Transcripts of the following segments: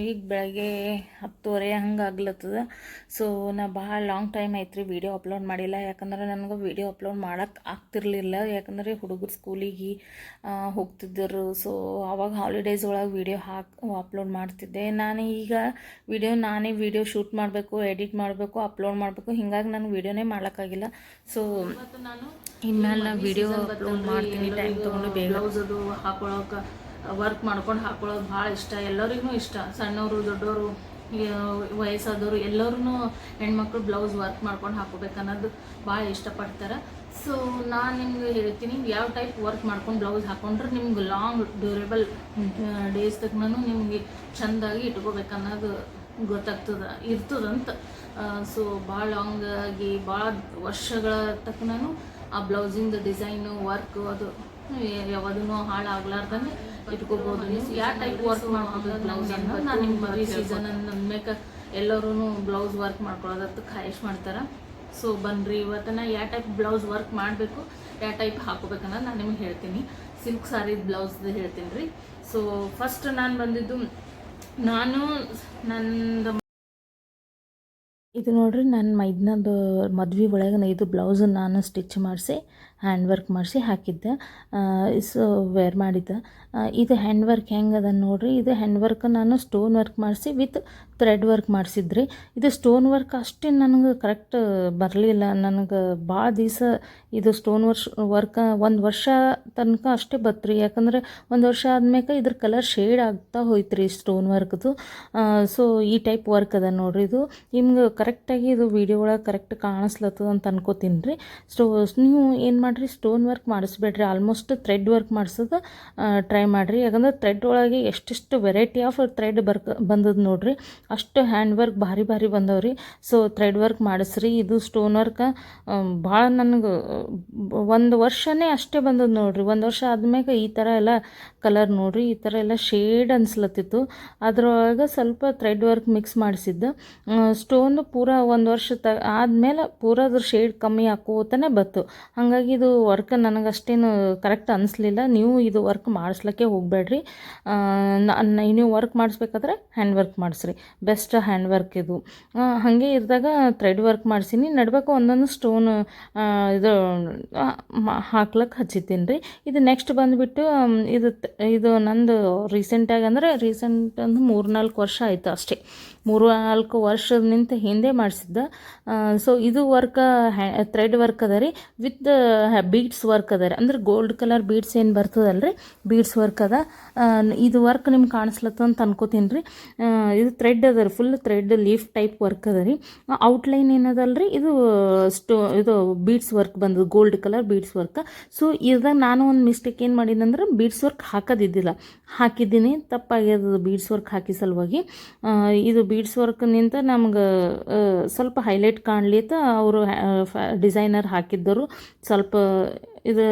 ಈಗ ಬೆಳಗ್ಗೆ 10:30 ಹಂಗೆ ಆಗ್ಲತ್ತದ. ಸೊ ನಾ ಭಾಳ ಲಾಂಗ್ ಟೈಮ್ ಐತ್ರಿ ವೀಡಿಯೋ ಅಪ್ಲೋಡ್ ಮಾಡಿಲ್ಲ. ಯಾಕಂದ್ರೆ ನನಗೆ ವೀಡಿಯೋ ಅಪ್ಲೋಡ್ ಮಾಡೋಕ್ಕೆ ಆಗ್ತಿರ್ಲಿಲ್ಲ. ಯಾಕಂದರೆ ಹುಡುಗರು ಸ್ಕೂಲಿಗೆ ಹೋಗ್ತಿದ್ದರು. ಸೊ ಅವಾಗ ಹಾಲಿಡೇಸ್ ಒಳಗೆ ವೀಡಿಯೋ ಅಪ್ಲೋಡ್ ಮಾಡ್ತಿದ್ದೆ. ನಾನು ಈಗ ನಾನೇ ವೀಡಿಯೋ ಶೂಟ್ ಮಾಡಬೇಕು, ಎಡಿಟ್ ಮಾಡಬೇಕು, ಅಪ್ಲೋಡ್ ಮಾಡಬೇಕು. ಹಿಂಗಾಗಿ ನನಗೆ ವೀಡಿಯೋನೇ ಮಾಡೋಕ್ಕಾಗಿಲ್ಲ. ಸೊ ನಾನು ಇನ್ಮೇಲೆ ನಾ ವೀಡಿಯೋ ಅಪ್ಲೋಡ್ ಮಾಡ್ತೀನಿ ಟೈಮ್ ತೊಗೊಂಡು ಬೇಗ. ಬ್ಲೌಸ್ ಅದು ಹಾಕೊಳ್ಳೋಕೆ ವರ್ಕ್ ಮಾಡ್ಕೊಂಡು ಹಾಕೊಳ್ಳೋದು ಭಾಳ ಇಷ್ಟ, ಎಲ್ಲರಿಗೂ ಇಷ್ಟ. ಸಣ್ಣವರು ದೊಡ್ಡವರು ವಯಸ್ಸಾದವರು ಎಲ್ಲರೂ ಹೆಣ್ಮಕ್ಳು ಬ್ಲೌಸ್ ವರ್ಕ್ ಮಾಡ್ಕೊಂಡು ಹಾಕೋಬೇಕು ಅನ್ನೋದು ಭಾಳ ಇಷ್ಟಪಡ್ತಾರೆ. ಸೊ ನಾನು ನಿಮ್ಗೆ ಹೇಳ್ತೀನಿ ಯಾವ ಟೈಪ್ ವರ್ಕ್ ಮಾಡ್ಕೊಂಡು ಬ್ಲೌಸ್ ಹಾಕೊಂಡ್ರೆ ನಿಮ್ಗೆ ಲಾಂಗ್ ಡ್ಯೂರೇಬಲ್ ಡೇಸ್ ತಕ್ಕನೂ ನಿಮಗೆ ಚೆಂದಾಗಿ ಇಟ್ಕೋಬೇಕನ್ನೋದು ಇರ್ತದಂತ. ಸೊ ಭಾಳ ಲಾಂಗ್ ಆಗಿ ಭಾಳ ವರ್ಷಗಳ ತಕ್ಕನೂ ಆ ಬ್ಲೌಸಿಂದ ಡಿಸೈನು ವರ್ಕು ಅದು ಯಾವುದೂ ಹಾಳಾಗ್ಲಾರ್ದಂಗೆ ಇಟ್ಕೋಬೋದು. ನೀವು ಯಾವ ಟೈಪ್ ವರ್ಕ್ ಮಾಡ್ಕೋಬೇಕು ಬ್ಲೌಸ್ ಅನ್ನೋದು ನಾನು ನಿಮ್ಮ ಮದುವೆ ಸೀಸನ್ ಅಂದ್ಮೇಲೆ ಎಲ್ಲರೂ ಬ್ಲೌಸ್ ವರ್ಕ್ ಮಾಡ್ಕೊಳ್ಳೋದತ್ತು ಖಾಯಿಶ್ ಮಾಡ್ತಾರೆ. ಸೊ ಬನ್ನಿರಿ ಇವತ್ತನ ಯಾವ ಟೈಪ್ ಬ್ಲೌಸ್ ವರ್ಕ್ ಮಾಡಬೇಕು, ಯಾವ ಟೈಪ್ ಹಾಕೋಬೇಕನ್ನೋದು ನಾನು ನಿಮ್ಗೆ ಹೇಳ್ತೀನಿ. ಸಿಲ್ಕ್ ಸಾರಿದ ಬ್ಲೌಸ್ದು ಹೇಳ್ತೀನಿ ರೀ. ಸೊ ಫಸ್ಟ್ ನಾನು ಬಂದಿದ್ದು ನಂದು ಇದು ನೋಡ್ರಿ, ನನ್ನ ಮೈದ್ನದು ಮದ್ವೆ ಒಳಗೆ ಇದು ಬ್ಲೌಸ್ ನಾನು ಸ್ಟಿಚ್ ಮಾಡಿಸಿ ಹ್ಯಾಂಡ್ ವರ್ಕ್ ಮಾಡಿಸಿ ಹಾಕಿದ್ದೆ. ಸೊ ವೇರ್ ಮಾಡಿದ್ದೆ. ಇದು ಹ್ಯಾಂಡ್ ವರ್ಕ್ ಹೆಂಗದ ನೋಡ್ರಿ. ಇದು ಹ್ಯಾಂಡ್ ವರ್ಕ್ ನಾನು ಸ್ಟೋನ್ ವರ್ಕ್ ಮಾಡಿಸಿ ವಿತ್ ಥ್ರೆಡ್ ವರ್ಕ್ ಮಾಡಿಸಿದ್ರಿ. ಇದು ಸ್ಟೋನ್ ವರ್ಕ್ ಅಷ್ಟೇ ನನಗೆ ಕರೆಕ್ಟ್ ಬರಲಿಲ್ಲ. ನನಗೆ ಭಾಳ ದಿವಸ ಇದು ಸ್ಟೋನ್ ವರ್ಕ್ 1 ವರ್ಷ ತನಕ ಅಷ್ಟೇ ಬತ್ರಿ. ಯಾಕಂದರೆ 1 ವರ್ಷ ಆದ್ಮೇಲೆ ಇದ್ರ ಕಲರ್ ಶೇಡ್ ಆಗ್ತಾ ಹೋಯ್ತು ರೀ ಸ್ಟೋನ್ ವರ್ಕ್ದು. ಸೊ ಈ ಟೈಪ್ ವರ್ಕ್ ಅದ ನೋಡ್ರಿ. ಇದು ನಿಮ್ಗೆ ಕರೆಕ್ಟಾಗಿ ಇದು ವೀಡಿಯೋ ಒಳಗೆ ಕರೆಕ್ಟ್ ಕಾಣಿಸ್ಲತ್ತದ ಅಂತ ಅನ್ಕೋತೀನಿ ರೀ. ನೀವು ಏನು ಮಾಡಿರಿ, ಸ್ಟೋನ್ ವರ್ಕ್ ಮಾಡಿಸ್ಬೇಡ್ರಿ, ಆಲ್ಮೋಸ್ಟ್ ಥ್ರೆಡ್ ವರ್ಕ್ ಮಾಡಿಸೋದು ಟ್ರೈ ಮಾಡಿರಿ. ಯಾಕಂದ್ರೆ ಥ್ರೆಡ್ ಒಳಗೆ ಎಷ್ಟೆಷ್ಟು ವೆರೈಟಿ ಆಫ್ ಥ್ರೆಡ್ ಬಂದದ್ದು ನೋಡ್ರಿ. ಅಷ್ಟು ಹ್ಯಾಂಡ್ ವರ್ಕ್ ಭಾರಿ ಬಂದವ್ರಿ. ಸೊ ಥ್ರೆಡ್ ವರ್ಕ್ ಮಾಡಿಸ್ರಿ. ಇದು ಸ್ಟೋನ್ ವರ್ಕ್ ಭಾಳ ನನಗೆ 1 ವರ್ಷನೇ ಅಷ್ಟೇ ಬಂದದ್ದು ನೋಡ್ರಿ. 1 ವರ್ಷ ಆದ್ಮೇಲೆ ಈ ಥರ ಎಲ್ಲ ಕಲರ್ ನೋಡ್ರಿ, ಈ ಥರ ಎಲ್ಲ ಶೇಡ್ ಅನ್ಸ್ಲತ್ತಿತ್ತು. ಅದ್ರೊಳಗೆ ಸ್ವಲ್ಪ ಥ್ರೆಡ್ ವರ್ಕ್ ಮಿಕ್ಸ್ ಮಾಡಿಸಿದ್ದು. ಸ್ಟೋನ್ ಪೂರ 1 ವರ್ಷ ಆದಮೇಲೆ ಪೂರ ಅದ್ರ ಶೇಡ್ ಕಮ್ಮಿ ಹಾಕೋತಾನೆ ಬತ್ತು. ಹಾಗಾಗಿ ಇದು ವರ್ಕ್ ನನಗೆ ಅಷ್ಟೇನು ಕರೆಕ್ಟ್ ಅನಿಸ್ಲಿಲ್ಲ. ನೀವು ಇದು ವರ್ಕ್ ಮಾಡಿಸ್ಲಿಕ್ಕೆ ಹೋಗಬೇಡ್ರಿ. ನೀವು ವರ್ಕ್ ಮಾಡಿಸ್ಬೇಕಾದ್ರೆ ಹ್ಯಾಂಡ್ ವರ್ಕ್ ಮಾಡಿಸ್ರಿ, ಬೆಸ್ಟ್ ಹ್ಯಾಂಡ್ ವರ್ಕ್ ಇದು. ಹಾಗೆ ಇದ್ದಾಗ ಥ್ರೆಡ್ ವರ್ಕ್ ಮಾಡಿಸೀನಿ. ನಡ್ಬೇಕು ಒಂದೊಂದು ಸ್ಟೋನ್ ಇದು ಹಾಕ್ಲಕ್ಕೆ ಹಚ್ಚಿದ್ದೀನಿ ರೀ. ಇದು ನೆಕ್ಸ್ಟ್ ಬಂದುಬಿಟ್ಟು ಇದು ನಂದು ರೀಸೆಂಟಾಗಿ ಅಂದರೆ ರೀಸೆಂಟ್ ಅಂದ್ರೆ 3-4 ವರ್ಷ ಆಯಿತು ಅಷ್ಟೇ. 3-4 ವರ್ಷದ ಹಿಂದೆ ಮಾಡಿಸಿದ್ದ. ಸೊ ಇದು ವರ್ಕ್ ಥ್ರೆಡ್ ವರ್ಕ್ ಅದ ರೀ, ವಿತ್ ಬೀಡ್ಸ್ ವರ್ಕ್ ಅದ ರೀ. ಅಂದ್ರೆ ಗೋಲ್ಡ್ ಕಲರ್ ಬೀಡ್ಸ್ ಏನು ಬರ್ತದಲ್ಲ ರೀ, ಬೀಡ್ಸ್ ವರ್ಕ್ ಅದ. ಇದು ವರ್ಕ್ ನಿಮ್ಗೆ ಕಾಣಿಸ್ಲತ್ತ ಅಂತ ಅನ್ಕೋತೀನಿ ರೀ. ಇದು ಥ್ರೆಡ್ ಅದ ರೀ, full thread leaf type work ಅದ ರೀ. ಔಟ್ಲೈನ್ ಏನದಲ್ಲ ರೀ, ಇದು ಬೀಡ್ಸ್ ವರ್ಕ್ ಬಂದದ್ದು, gold colour beads work. So ಇದಾಗ ನಾನು ಒಂದು ಮಿಸ್ಟೇಕ್ ಏನು ಮಾಡಿದಂದ್ರೆ ಬೀಡ್ಸ್ ವರ್ಕ್ ಹಾಕೋದಿದ್ದಿಲ್ಲ, ಹಾಕಿದ್ದೀನಿ, ತಪ್ಪಾಗ್ಯದ ಬೀಡ್ಸ್ ವರ್ಕ್ ಹಾಕಿ ಸಲುವಾಗಿ. ಇದು ಬೀಡ್ಸ್ ವರ್ಕ್ನಿಂದ ನಮ್ಗೆ ಸ್ವಲ್ಪ ಹೈಲೈಟ್ ಕಾಣಲಿ ಅಂತ ಅವರು ಡಿಸೈನರ್ ಹಾಕಿದ್ದರು. ಸ್ವಲ್ಪ ಇದು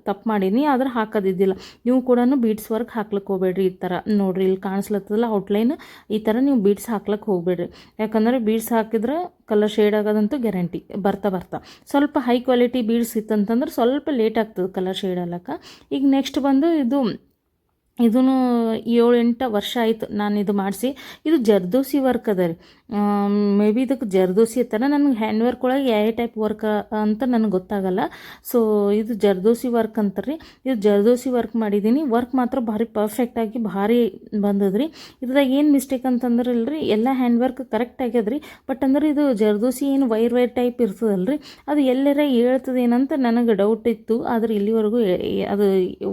ತಪ್ಪು ಮಾಡೀನಿ, ಆದ್ರೆ ಹಾಕೋದಿದ್ದಿಲ್ಲ. ನೀವು ಕೂಡ ಬೀಡ್ಸ್ ವರ್ಕ್ ಹಾಕ್ಲಿಕ್ಕೆ ಹೋಗ್ಬೇಡ್ರಿ. ಈ ಥರ ನೋಡ್ರಿ, ಇಲ್ಲಿ ಕಾಣಿಸ್ಲತ್ತದಲ್ಲ ಔಟ್ಲೈನ್, ಈ ಥರ ನೀವು ಬೀಡ್ಸ್ ಹಾಕ್ಲಿಕ್ಕೆ ಹೋಗ್ಬೇಡ್ರಿ. ಯಾಕಂದರೆ ಬೀಡ್ಸ್ ಹಾಕಿದ್ರೆ ಕಲರ್ ಶೇಡ್ ಆಗೋದಂತೂ ಗ್ಯಾರಂಟಿ. ಬರ್ತಾ ಸ್ವಲ್ಪ ಹೈ ಕ್ವಾಲಿಟಿ ಬೀಡ್ಸ್ ಇತ್ತಂತಂದ್ರೆ ಸ್ವಲ್ಪ ಲೇಟ್ ಆಗ್ತದೆ ಕಲರ್ ಶೇಡ್ ಆಗ್ಲಕ್ಕ. ಈಗ ನೆಕ್ಸ್ಟ್ ಬಂದು ಇದೂ 7-8 ವರ್ಷ ಆಯಿತು ನಾನು ಇದು ಮಾಡಿಸಿ. ಇದು ಜರ್ದೋಸಿ ವರ್ಕ್ ಅದ ರೀ. ಮೇ ಬಿ ಇದಕ್ಕೆ ಜರ್ದೋಸಿ ಇರ್ತಾನೆ. ನನಗೆ ಹ್ಯಾಂಡ್ ವರ್ಕ್ ಒಳಗೆ ಯಾವ ಟೈಪ್ ವರ್ಕ್ ಅಂತ ನನಗೆ ಗೊತ್ತಾಗಲ್ಲ. ಸೊ ಇದು ಜರ್ದೋಸಿ ವರ್ಕ್ ಅಂತಾರೆ ರೀ. ಇದು ಜರ್ದೋಸಿ ವರ್ಕ್ ಮಾಡಿದ್ದೀನಿ. ವರ್ಕ್ ಮಾತ್ರ ಭಾರಿ ಪರ್ಫೆಕ್ಟಾಗಿ ಭಾರಿ ಬಂದದ್ರಿ. ಇದ್ರಾಗ ಏನು ಮಿಸ್ಟೇಕ್ ಅಂತಂದ್ರೆ ಇಲ್ರಿ, ಎಲ್ಲ ಹ್ಯಾಂಡ್ ವರ್ಕ್ ಕರೆಕ್ಟ್ ಆಗ್ಯದ್ರಿ. ಬಟ್ ಅಂದ್ರೆ ಇದು ಜರ್ದೋಸಿ ಏನು ವೈರ್ ಟೈಪ್ ಇರ್ತದಲ್ರಿ, ಅದು ಎಲ್ಲರ ಹೇಳ್ತದೇನಂತ ನನಗೆ ಡೌಟ್ ಇತ್ತು. ಆದರೆ ಇಲ್ಲಿವರೆಗೂ ಅದು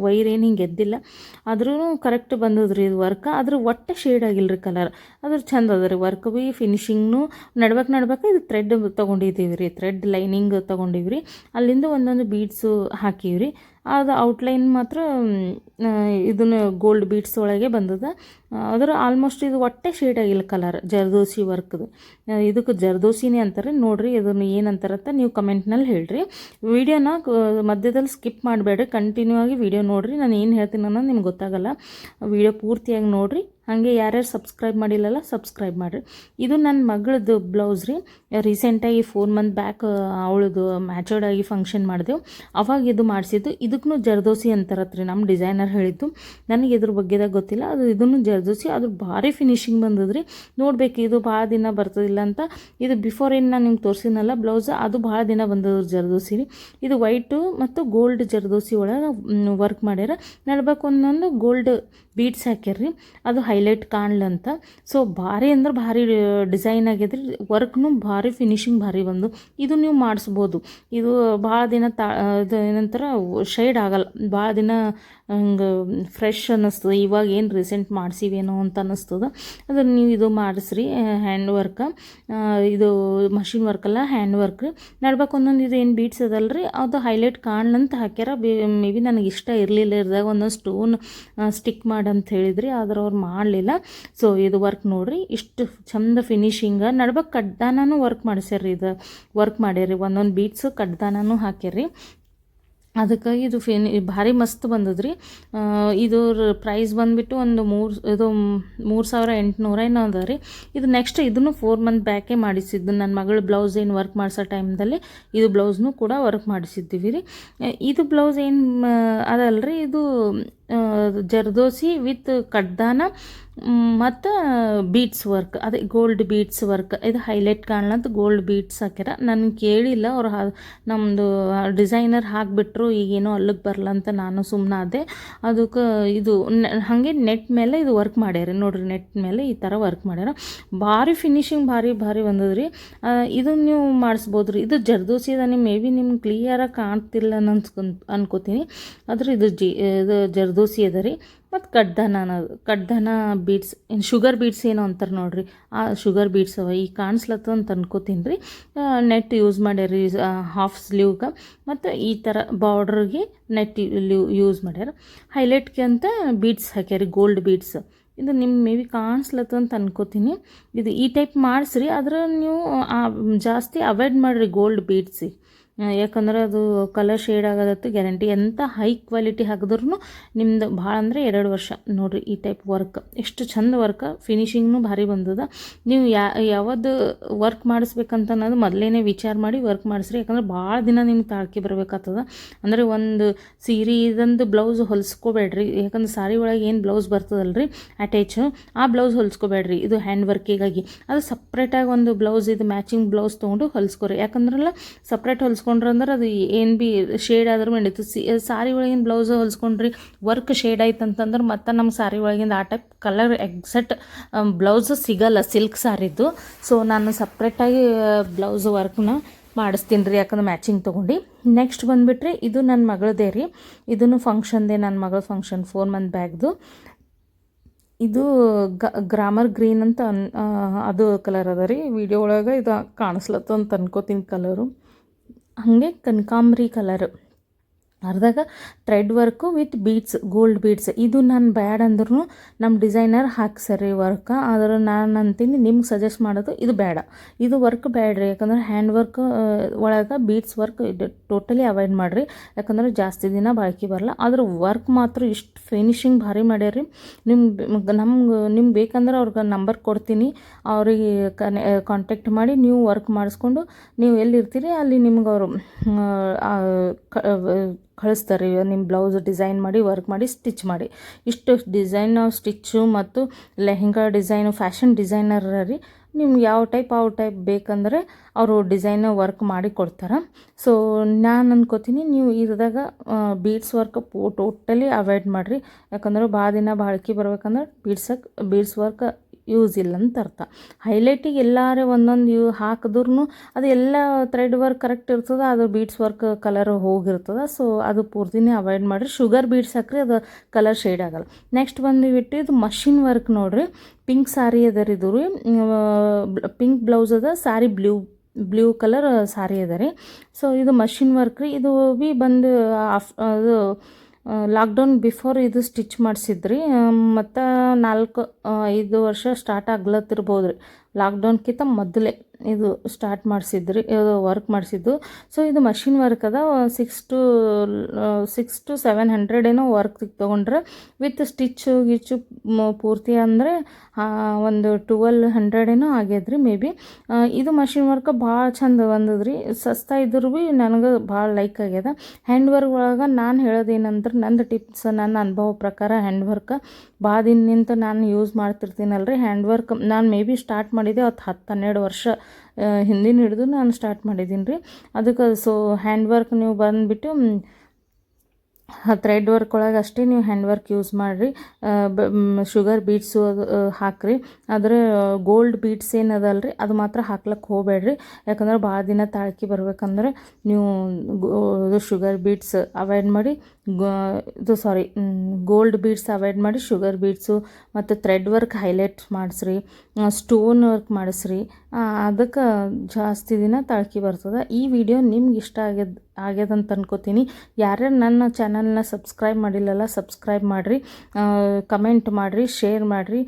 ವೈರ್ ಏನು ಹಿಂಗೆ ಎದ್ದಿಲ್ಲ. ಆದ್ರೂ ಕರೆಕ್ಟ್ ಬಂದದ್ರಿ ಇದು ವರ್ಕ್. ಆದ್ರೆ ಒಟ್ಟೆ ಶೇಡ್ ಆಗಿಲ್ಲ ರೀ ಕಲರ್. ಅದ್ರ ಚಂದ ಅದ ರೀ ವರ್ಕ್ ಬಿ, ಫಿನಿಶಿಂಗ್ನು ನಡ್ಬೇಕು ಇದು ಥ್ರೆಡ್ ತೊಗೊಂಡಿದ್ದೀವಿ ರೀ, ಥ್ರೆಡ್ ಲೈನಿಂಗ್ ತೊಗೊಂಡಿವಿ ರೀ. ಅಲ್ಲಿಂದ ಒಂದೊಂದು ಬೀಡ್ಸು ಹಾಕೀವಿ ರೀ. ಅದು ಔಟ್ಲೈನ್ ಮಾತ್ರ ಇದನ್ನು ಗೋಲ್ಡ್ ಬೀಡ್ಸ್ ಒಳಗೆ ಬಂದದ. ಅದರ ಆಲ್ಮೋಸ್ಟ್ ಇದು ಒಟ್ಟೆ ಶೇಡ್ ಆಗಿಲ್ಲ ಕಲರ್ ಜರ್ದೋಸಿ ವರ್ಕ್ದು. ಇದಕ್ಕೆ ಜರ್ದೋಸಿನೇ ಅಂತಾರೆ ನೋಡ್ರಿ. ಇದನ್ನು ಏನಂತಾರಂತ ನೀವು ಕಮೆಂಟ್ನಲ್ಲಿ ಹೇಳ್ರಿ. ವಿಡಿಯೋನ ಮಧ್ಯದಲ್ಲಿ ಸ್ಕಿಪ್ ಮಾಡಬೇಡ್ರಿ, ಕಂಟಿನ್ಯೂ ಆಗಿ ವಿಡಿಯೋ ನೋಡ್ರಿ. ನಾನು ಏನು ಹೇಳ್ತೀನಿ ಅನ್ನೋದು ನಿಮ್ಗೆ ಗೊತ್ತಾಗಲ್ಲ. ವಿಡಿಯೋ ಪೂರ್ತಿಯಾಗಿ ನೋಡ್ರಿ, ಹಾಗೆ ಯಾರ್ಯಾರು ಸಬ್ಸ್ಕ್ರೈಬ್ ಮಾಡಿಲ್ಲಲ್ಲ ಸಬ್ಸ್ಕ್ರೈಬ್ ಮಾಡಿರಿ. ಇದು ನನ್ನ ಮಗಳದ್ದು ಬ್ಲೌಸ್ ರೀ. ರೀಸೆಂಟಾಗಿ 4 ಮಂತ್ ಬ್ಯಾಕ್ ಅವಳದು ಮ್ಯಾಚರ್ಡ್ ಆಗಿ ಫಂಕ್ಷನ್ ಮಾಡಿದೆವು, ಅವಾಗ ಇದು ಮಾಡಿಸಿದ್ದು. ಇದಕ್ಕೂ ಜರ್ದೋಸಿ ಅಂತಾರತ್ರಿ, ನಮ್ಮ ಡಿಸೈನರ್ ಹೇಳಿದ್ದು. ನನಗೆ ಇದ್ರ ಬಗ್ಗೆದಾಗ ಗೊತ್ತಿಲ್ಲ. ಅದು ಇದನ್ನು ಜರ್ದೋಸಿ, ಅದು ಭಾರಿ ಫಿನಿಶಿಂಗ್ ಬಂದದ್ರಿ. ನೋಡ್ಬೇಕು ಇದು ಭಾಳ ದಿನ ಬರ್ತದಿಲ್ಲ ಅಂತ. ಇದು ಬಿಫೋರ್ ಏನು ನಾನು ನಿಮ್ಗೆ ತೋರಿಸಿದ್ನಲ್ಲ ಬ್ಲೌಸ್, ಅದು ಭಾಳ ದಿನ ಬಂದದ್ದು ಜರ್ದೋಸಿ ರೀ. ಇದು ವೈಟು ಮತ್ತು ಗೋಲ್ಡ್ ಜರ್ದೋಸಿ ಒಳಗೆ ವರ್ಕ್ ಮಾಡ್ಯಾರ. ನಡ್ಬೇಕು ಒಂದೊಂದು ಗೋಲ್ಡ್ ಬೀಡ್ಸ್ ಹಾಕ್ಯಾರ್ರಿ, ಅದು ಹೈಲೈಟ್ ಕಾಣ್ಲಂತ. ಸೊ ಭಾರಿ ಅಂದ್ರೆ ಭಾರಿ ಡಿಸೈನ್ ಆಗ್ಯದ್ರಿ. ವರ್ಕ್ನು ಭಾರಿ ಫಿನಿಶಿಂಗ್ ಭಾರಿ ಬಂದು. ಇದು ನೀವು ಮಾಡಿಸ್ಬೋದು. ಇದು ಭಾಳ ದಿನ ಇದು ಏನಂತಾರೆ ಶೇಡ್ ಆಗಲ್ಲ, ಭಾಳ ದಿನ ಹಂಗೆ ಫ್ರೆಶ್ ಅನ್ನಿಸ್ತದೆ. ಇವಾಗ ಏನು ರೀಸೆಂಟ್ ಮಾಡಿಸಿವೇನೋ ಅಂತ ಅನ್ನಿಸ್ತದೆ. ಅದು ನೀವು ಇದು ಮಾಡಿಸ್ರಿ. ಹ್ಯಾಂಡ್ ವರ್ಕ, ಇದು ಮಷಿನ್ ವರ್ಕಲ್ಲ, ಹ್ಯಾಂಡ್ ವರ್ಕ್ ರೀ. ನಡ್ಬೇಕು ಒಂದೊಂದು ಇದು ಏನು ಬೀಡ್ಸ್ ಅದಲ್ರಿ, ಅದು ಹೈಲೈಟ್ ಕಾಣ್ಲಂತ ಹಾಕ್ಯಾರ. ಮೇ ಬಿ ನನಗೆ ಇಷ್ಟ ಇರಲಿಲ್ಲ, ಇರ್ದಾಗ ಒಂದೊಂದು ಸ್ಟೋನ್ ಸ್ಟಿಕ್ ಮಾಡಂತ ಹೇಳಿದ್ರಿ, ಆದ್ರೆ ಅವ್ರು ಮಾಡಲಿಲ್ಲ. ಸೊ ಇದು ವರ್ಕ್ ನೋಡಿರಿ, ಇಷ್ಟು ಚಂದ ಫಿನಿಶಿಂಗ. ನಡ್ಬೇಕು ಕಡ್ದಾನೂ ವರ್ಕ್ ಮಾಡಿಸ್ಯಾರ್ರಿ, ಇದು ವರ್ಕ್ ಮಾಡ್ಯಾರಿ. ಒಂದೊಂದು ಬೀಡ್ಸು ಕಡ್ದಾನೂ ಹಾಕ್ಯಾರ್ರಿ. ಅದಕ್ಕೆ ಇದು ಭಾರಿ ಮಸ್ತ್ ಬಂದದ್ರಿ. ಇದ್ರ ಪ್ರೈಸ್ ಬಂದುಬಿಟ್ಟು ಒಂದು 3,800 ಏನೋ ಅದ ರೀ. ಇದು ನೆಕ್ಸ್ಟ್ ಇದನ್ನು 4 ಮಂತ್ ಬ್ಯಾಕೇ ಮಾಡಿಸಿದ್ದು. ನನ್ನ ಮಗಳು ಬ್ಲೌಸ್ ಏನು ವರ್ಕ್ ಮಾಡಿಸೋ ಟೈಮ್ದಲ್ಲಿ ಇದು ಬ್ಲೌಸ್ನು ಕೂಡ ವರ್ಕ್ ಮಾಡಿಸಿದ್ದೀವಿ ರೀ. ಇದು ಬ್ಲೌಸ್ ಏನು ಅದಲ್ರಿ, ಇದು ಜರ್ದೋಸಿ ವಿತ್ ಕಡ್ದಾನ ಮತ್ತು ಬೀಡ್ಸ್ ವರ್ಕ್, ಅದೇ ಗೋಲ್ಡ್ ಬೀಡ್ಸ್ ವರ್ಕ್. ಇದು ಹೈಲೈಟ್ ಕಾಣ್ಲಂತ ಗೋಲ್ಡ್ ಬೀಡ್ಸ್ ಹಾಕ್ಯಾರ. ನನಗೆ ಕೇಳಿಲ್ಲ ಅವ್ರು, ನಮ್ಮದು ಡಿಸೈನರ್ ಹಾಕಿಬಿಟ್ರು, ಈಗೇನೋ ಅಲ್ಲಿಗೆ ಬರಲ್ಲ ಅಂತ ನಾನು ಸುಮ್ಮನಾದೆ. ಅದಕ್ಕೆ ಇದು ಹಾಗೆ ನೆಟ್ ಮೇಲೆ ಇದು ವರ್ಕ್ ಮಾಡ್ಯಾರ ನೋಡಿರಿ. ನೆಟ್ ಮೇಲೆ ಈ ಥರ ವರ್ಕ್ ಮಾಡ್ಯಾರ. ಭಾರಿ ಫಿನಿಶಿಂಗ್ ಭಾರಿ ಭಾರಿ ಬಂದದ್ರಿ. ಇದು ನೀವು ಮಾಡಿಸ್ಬೋದು ರೀ. ಇದು ಜರ್ದೋಸಿ ಅದ, ಮೇ ಬಿ ನಿಮ್ಗೆ ಕ್ಲಿಯರಾಗಿ ಕಾಣ್ತಿಲ್ಲ ಅನ್ಕೋತೀನಿ. ಆದ್ರೆ ಇದು ಜರ್ದೋಸಿ ಅದ ರೀ. ಮತ್ತು ಕಡ್ದಾನ ಬೀಡ್ಸ್, ಶುಗರ್ ಬೀಡ್ಸ್ ಏನೋ ಅಂತಾರೆ ನೋಡಿರಿ, ಆ ಶುಗರ್ ಬೀಡ್ಸ್ ಅವ ಈಗ ಕಾಣಿಸ್ಲತ್ತ ಅಂತ ಅನ್ಕೋತೀನಿ ರೀ. ನೆಟ್ ಯೂಸ್ ಮಾಡ್ಯಾರ ಹಾಫ್ ಸ್ಲೀವ್ಗೆ, ಮತ್ತು ಈ ಥರ ಬಾರ್ಡ್ರಿಗೆ ನೆಟ್ ಯೂಸ್ ಮಾಡ್ಯಾರ. ಹೈಲೈಟ್ಗೆ ಅಂತ ಬೀಡ್ಸ್ ಹಾಕ್ಯಾರಿ, ಗೋಲ್ಡ್ ಬೀಡ್ಸ್. ಇದು ನಿಮ್ಗೆ ಮೇ ಬಿ ಕಾಣಿಸ್ಲತ್ತ ಅಂತ ಅನ್ಕೋತೀನಿ. ಇದು ಈ ಟೈಪ್ ಮಾಡಿಸ್ರಿ, ಆದ್ರೆ ನೀವು ಜಾಸ್ತಿ ಅವಾಯ್ಡ್ ಮಾಡಿರಿ ಗೋಲ್ಡ್ ಬೀಡ್ಸಿ. ಯಾಕಂದ್ರೆ ಅದು ಕಲರ್ ಶೇಡ್ ಆಗೋದತ್ತು ಗ್ಯಾರಂಟಿ. ಎಂಥ ಹೈ ಕ್ವಾಲಿಟಿ ಹಾಕಿದ್ರೂ ನಿಮ್ದು ಭಾಳ ಅಂದರೆ 2 ವರ್ಷ ನೋಡಿರಿ. ಈ ಟೈಪ್ ವರ್ಕ್ ಎಷ್ಟು ಚಂದ ವರ್ಕ, ಫಿನಿಶಿಂಗ್ನು ಭಾರಿ ಬಂದದ. ನೀವು ಯಾವುದು ವರ್ಕ್ ಮಾಡಿಸ್ಬೇಕಂತ ಅನ್ನೋದು ಮೊದಲೇ ವಿಚಾರ ಮಾಡಿ ವರ್ಕ್ ಮಾಡಿಸ್ರಿ. ಯಾಕಂದ್ರೆ ಭಾಳ ದಿನ ನಿಮ್ಗೆ ತಾಳ್ಕೆ ಬರಬೇಕಾಗ್ತದ. ಅಂದರೆ ಒಂದು ಸೀರೆ ಇದಂದು ಬ್ಲೌಸ್ ಹೊಲಿಸ್ಕೋಬೇಡ್ರಿ. ಯಾಕಂದ್ರೆ ಸಾರಿ ಒಳಗೆ ಏನು ಬ್ಲೌಸ್ ಬರ್ತದಲ್ರಿ ಅಟ್ಯಾಚು, ಆ ಬ್ಲೌಸ್ ಹೊಲಿಸ್ಕೋಬೇಡ್ರಿ. ಇದು ಹ್ಯಾಂಡ್ ವರ್ಕಿಗಾಗಿ ಅದು ಸಪ್ರೇಟಾಗಿ ಒಂದು ಬ್ಲೌಸ್, ಇದು ಮ್ಯಾಚಿಂಗ್ ಬ್ಲೌಸ್ ತೊಗೊಂಡು ಹೊಲಿಸ್ಕೊರಿ. ಯಾಕಂದ್ರಲ್ಲ ಸಪ್ರೇಟ್ ಹೊಲಿಸ್ಕೊಂಡ್ರೆ ಅದು ಏನು ಭೀ ಶೇಡ್ ಆದ್ರೂ ನಡೀತು. ಸಾರಿ ಒಳಗಿನ ಬ್ಲೌಸ್ ಹೊಲಿಸ್ಕೊಂಡ್ರಿ ವರ್ಕ್ ಶೇಡ್ ಆಯ್ತು ಅಂತಂದ್ರೆ ಮತ್ತು ನಮ್ಮ ಸಾರಿ ಒಳಗಿಂದ ಆ ಟೈಪ್ ಕಲರ್ ಎಕ್ಸಾಕ್ಟ್ ಬ್ಲೌಸ್ ಸಿಗಲ್ಲ ಸಿಲ್ಕ್ ಸಾರಿದ್ದು. ಸೊ ನಾನು ಸಪ್ರೇಟಾಗಿ ಬ್ಲೌಸ್ ವರ್ಕ್ನ ಮಾಡಿಸ್ತೀನಿ ರೀ, ಯಾಕಂದ್ರೆ ಮ್ಯಾಚಿಂಗ್ ತೊಗೊಂಡು. ನೆಕ್ಸ್ಟ್ ಬಂದುಬಿಟ್ರೆ ಇದು ನನ್ನ ಮಗಳದೇ ರೀ. ಇದನ್ನು ಫಂಕ್ಷನ್ದೇ, ನನ್ನ ಮಗಳ ಫಂಕ್ಷನ್ 4 ಮಂತ್ ಬ್ಯಾಗ್ದು. ಇದು ಗ್ರಾಮರ್ ಗ್ರೀನ್ ಅಂತ ಅದು ಕಲರ್ ಅದ ರೀ. ವಿಡಿಯೋ ಒಳಗೆ ಇದು ಕಾಣಿಸ್ಲತ್ತ ಅಂತ ಅನ್ಕೋತೀನಿ ಕಲರು. ಹಾಗೆ ಕನಕಾಂಬರಿ ಕಲರ್, ಅರ್ಧಾಗ thread work with beads, gold beads. ಇದು ನಾನು ಬ್ಯಾಡ್ ಅಂದ್ರೂ ನಮ್ಮ ಡಿಸೈನರ್ ಹಾಕ್ಸರಿ ವರ್ಕ. ಆದ್ರೆ ನಾನು ಅಂತೀನಿ ನಿಮ್ಗೆ ಸಜೆಸ್ಟ್ ಮಾಡೋದು ಇದು ಬೇಡ, ಇದು ವರ್ಕ್ ಬೇಡ್ರಿ. ಯಾಕಂದ್ರೆ ಹ್ಯಾಂಡ್ ವರ್ಕ್ ಒಳಗೆ ಬೀಡ್ಸ್ ವರ್ಕ್ ಟೋಟಲಿ ಅವಾಯ್ಡ್ ಮಾಡಿರಿ. ಯಾಕಂದ್ರೆ ಜಾಸ್ತಿ ದಿನ ಬಾಳ್ಕೆ ಬರಲ್ಲ. ಆದ್ರೆ ವರ್ಕ್ ಮಾತ್ರ ಇಷ್ಟು ಫಿನಿಶಿಂಗ್ ಭಾರಿ ಮಾಡ್ಯಾರಿ. ನಿಮ್ಗೆ ಬೇಕಂದ್ರೆ ಅವ್ರಿಗೆ ನಂಬರ್ ಕೊಡ್ತೀನಿ, ಅವ್ರಿಗೆ ಕಾಂಟ್ಯಾಕ್ಟ್ ಮಾಡಿ ನೀವು ವರ್ಕ್ ಮಾಡಿಸ್ಕೊಂಡು ನೀವು ಎಲ್ಲಿರ್ತೀರಿ ಅಲ್ಲಿ ನಿಮ್ಗೆ ಅವರು ಕಳಿಸ್ತಾರೆ. ನಿಮ್ಮ ಬ್ಲೌಸ್ ಡಿಸೈನ್ ಮಾಡಿ ವರ್ಕ್ ಮಾಡಿ ಸ್ಟಿಚ್ ಮಾಡಿ. ಇಷ್ಟು ಡಿಸೈನ್ ಸ್ಟಿಚ್ಚು ಮತ್ತು ಲೆಹೆಂಗಾ ಡಿಸೈನು ಫ್ಯಾಷನ್ ಡಿಸೈನರ್ ರೀ. ನಿಮ್ಗೆ ಯಾವ ಟೈಪ್ ಬೇಕಂದರೆ ಅವರು ಡಿಸೈನ್ ವರ್ಕ್ ಮಾಡಿ ಕೊಡ್ತಾರೆ. ಸೊ ನಾನು ಅನ್ಕೋತೀನಿ ನೀವು ಇದ್ರಾಗ ಬೀಡ್ಸ್ ವರ್ಕ್ ಟೋಟಲಿ ಅವಾಯ್ಡ್ ಮಾಡಿರಿ. ಯಾಕಂದ್ರೆ ಭಾಳ ದಿನ ಬಾಳ್ಕೆ ಬರ್ಬೇಕಂದ್ರೆ ಬೀಡ್ಸ್ ವರ್ಕ್ ಯೂಸ್ ಇಲ್ಲ ಅಂತ ಅರ್ಥ. ಹೈಲೈಟಿಗೆ ಎಲ್ಲಾರೇ ಒಂದೊಂದು ಹಾಕಿದ್ರೂ ಅದು ಎಲ್ಲ ಥ್ರೆಡ್ ವರ್ಕ್ ಕರೆಕ್ಟ್ ಇರ್ತದೆ, ಅದು ಬೀಡ್ಸ್ ವರ್ಕ್ ಕಲರ್ ಹೋಗಿರ್ತದೆ. ಸೊ ಅದು ಪೂರ್ತಿನೇ ಅವಾಯ್ಡ್ ಮಾಡಿರಿ. ಶುಗರ್ ಬೀಡ್ಸ್ ಹಾಕ್ರಿ, ಅದು ಕಲರ್ ಶೇಡ್ ಆಗಲ್ಲ. ನೆಕ್ಸ್ಟ್ ಬಂದುಬಿಟ್ಟು ಇದು ಮಷಿನ್ ವರ್ಕ್ ನೋಡಿರಿ. ಪಿಂಕ್ ಸಾರಿ ಅದ ರೀ, ಇದು ರೀ ಪಿಂಕ್ ಬ್ಲೌಸ್ ಅದ, ಸಾರಿ ಬ್ಲೂ ಕಲರ್ ಸಾರಿ ಅದ ರೀ. ಸೊ ಇದು ಮಷಿನ್ ವರ್ಕ್ ರೀ. ಇದು ಭೀ ಬಂದು ಅದು ಲಾಕ್ಡೌನ್ ಬಿಫೋರ್ ಇದು ಸ್ಟಿಚ್ ಮಾಡಿಸಿದ್ರಿ. ಮತ್ತು 4-5 ವರ್ಷ ಸ್ಟಾರ್ಟ್ ಆಗ್ಲತ್ತಿರ್ಬೋದು ರೀ, ಲಾಕ್ಡೌನ್ಕಿಂತ ಮೊದಲೇ ಇದು ಸ್ಟಾರ್ಟ್ ಮಾಡಿಸಿದ್ರಿ ವರ್ಕ್ ಮಾಡಿಸಿದ್ದು. ಸೊ ಇದು ಮಷಿನ್ ವರ್ಕ್ ಅದ. 600 to 700 ಏನೋ ವರ್ಕ್ ತೊಗೊಂಡ್ರೆ ವಿತ್ ಸ್ಟಿಚ್ಚು ಗಿಚ್ಚು ಪೂರ್ತಿ ಅಂದರೆ ಒಂದು 1200 ಏನೋ ಆಗ್ಯದ್ರಿ ಮೇ ಬಿ. ಇದು ಮಷಿನ್ ವರ್ಕ್ ಭಾಳ ಚಂದ ಬಂದದ್ರಿ, ಸಸ್ತಾ ಇದ್ರೂ ಭೀ ನನಗೆ ಭಾಳ ಲೈಕ್ ಆಗ್ಯದ. ಹ್ಯಾಂಡ್ ವರ್ಕ್ ಒಳಗೆ ನಾನು ಹೇಳೋದೇನಂದ್ರೆ ನಂದು ಟಿಪ್ಸ್, ನನ್ನ ಅನುಭವ ಪ್ರಕಾರ ಹ್ಯಾಂಡ್ ವರ್ಕ್ ಭಾಳ ದಿನನಿಂದ ನಾನು ಯೂಸ್ ಮಾಡ್ತಿರ್ತೀನಲ್ರಿ. ಹ್ಯಾಂಡ್ ವರ್ಕ್ ನಾನು ಮೇ ಬಿ ಸ್ಟಾರ್ಟ್ ಮಾಡಿದ್ದೆ 10-12 ವರ್ಷ ಹಿಂದಿನ ಹಿಡಿದು ನಾನು ಸ್ಟಾರ್ಟ್ ಮಾಡಿದ್ದೀನಿ ರೀ. ಅದಕ್ಕೆ ಸೊ ಹ್ಯಾಂಡ್ ವರ್ಕ್ ನೀವು ಬಂದುಬಿಟ್ಟು ಥ್ರೆಡ್ ವರ್ಕ್ ಒಳಗೆ ಅಷ್ಟೇ ನೀವು ಹ್ಯಾಂಡ್ ವರ್ಕ್ ಯೂಸ್ ಮಾಡಿರಿ. ಶುಗರ್ ಬೀಡ್ಸು ಅದು ಹಾಕಿರಿ, ಆದರೆ ಗೋಲ್ಡ್ ಬೀಡ್ಸ್ ಏನದಲ್ರಿ ಅದು ಮಾತ್ರ ಹಾಕ್ಲಕ್ಕೆ ಹೋಗಬೇಡ್ರಿ. ಯಾಕಂದ್ರೆ ಭಾಳ ದಿನ ತಾಳ್ಕಿ ಬರ್ಬೇಕಂದ್ರೆ ನೀವು ಶುಗರ್ ಬೀಡ್ಸ್ ಅವಾಯ್ಡ್ ಮಾಡಿ, ಗೋಲ್ಡ್ ಬೀಡ್ಸ್ ಅವಾಯ್ಡ್ ಮಾಡಿ ಶುಗರ್ ಬೀಡ್ಸು ಮತ್ತು ಥ್ರೆಡ್ ವರ್ಕ್ ಹೈಲೈಟ್ ಮಾಡಿಸ್ರಿ, ಸ್ಟೋನ್ ವರ್ಕ್ ಮಾಡಿಸ್ರಿ. ಅದಕ್ಕೆ ಜಾಸ್ತಿ ದಿನ ತಾಳ್ಕಿ ಬರ್ತದೆ. ಈ ವಿಡಿಯೋ ನಿಮ್ಗೆ ಇಷ್ಟ ಆಗ್ಯದಂತ ಅನ್ಕೋತೀನಿ. ಯಾರ್ಯಾರು ನನ್ನ ಚಾನಲ್ನ ಸಬ್ಸ್ಕ್ರೈಬ್ ಮಾಡಿಲ್ಲಲ್ಲ ಸಬ್ಸ್ಕ್ರೈಬ್ ಮಾಡಿರಿ, ಕಮೆಂಟ್ ಮಾಡಿರಿ, ಶೇರ್ ಮಾಡಿರಿ.